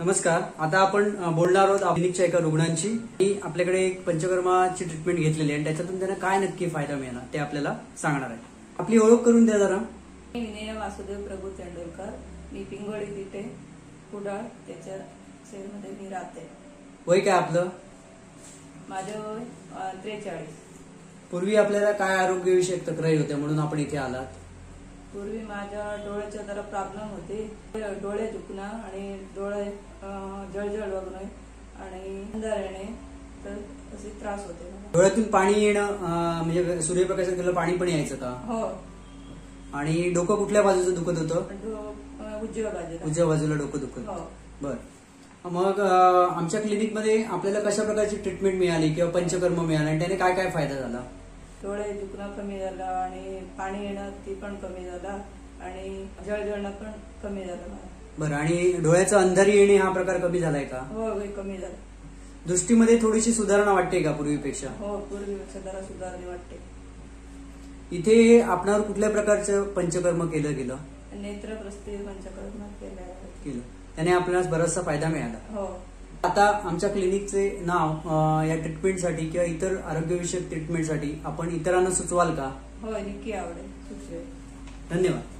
नमस्कार. आता आपण बोलणार आहोत क्लिनिकच्या एका रुग्णांची. आपल्याकडे एक पंचकर्माची ट्रीटमेंट घेतलेली आहे आणि त्याच्यातून त्यांना काय नक्की फायदा मिळणार ते आपल्याला सांगणार आहे. आपली ओळख करून द्या जरा. मी विनय वासुदेव प्रभू तेंडुलकर. मी पिंगोळी तिथे कुडाळ त्याच्या शेरमध्ये मी राहते. वय काय आपलं? माझं वय 43. पूर्वी आपल्याला काय आरोग्यविषयक तक्रारी होत्या म्हणून आपण इथे आलात? पूर्वी माझ्या डोळ्याच्या जरा प्रॉब्लेम होते. डोळे दुखणं आणि डोळे जळजळ बघणं आणि अंधार येणे, तर असे त्रास होते. डोळ्यातून पाणी येणं म्हणजे सूर्यप्रकाशात गेलं पाणी पण यायचं का? हो. आणि डोकं कुठल्या बाजूचं दुखत होतं? उजव्या बाजूला. उजव्या बाजूला डोकं दुखत. हो. बर. मग आमच्या क्लिनिकमध्ये आपल्याला कशा प्रकारची ट्रीटमेंट मिळाली किंवा पंचकर्म मिळालं आणि त्याने काय काय फायदा झाला? डोळे दुखणं कमी झालं आणि पाणी येणं ते पण कमी झालं आणि जळजळणं पण कमी झालं. बरं. आणि डोळ्याचं अंधारी येणे हा प्रकार कमी झालाय का? हो, कमी झालं. दृष्टीमध्ये थोडीशी सुधारणा वाटते का पूर्वीपेक्षा? हो, पूर्वीपेक्षा जरा सुधारणी वाटते. इथे आपणावर कुठल्या प्रकारचं पंचकर्म केलं गेलं? नेत्रप्रस्थी पंचकर्म केलं. त्याने आपल्याला बराचसा फायदा मिळाला. हो. आता आमच्या क्लिनिकचे नाव या ट्रीटमेंटसाठी किंवा इतर आरोग्यविषयक ट्रीटमेंटसाठी आपण इतरांना सुचवाल का? हो, नक्की आवडेल. धन्यवाद.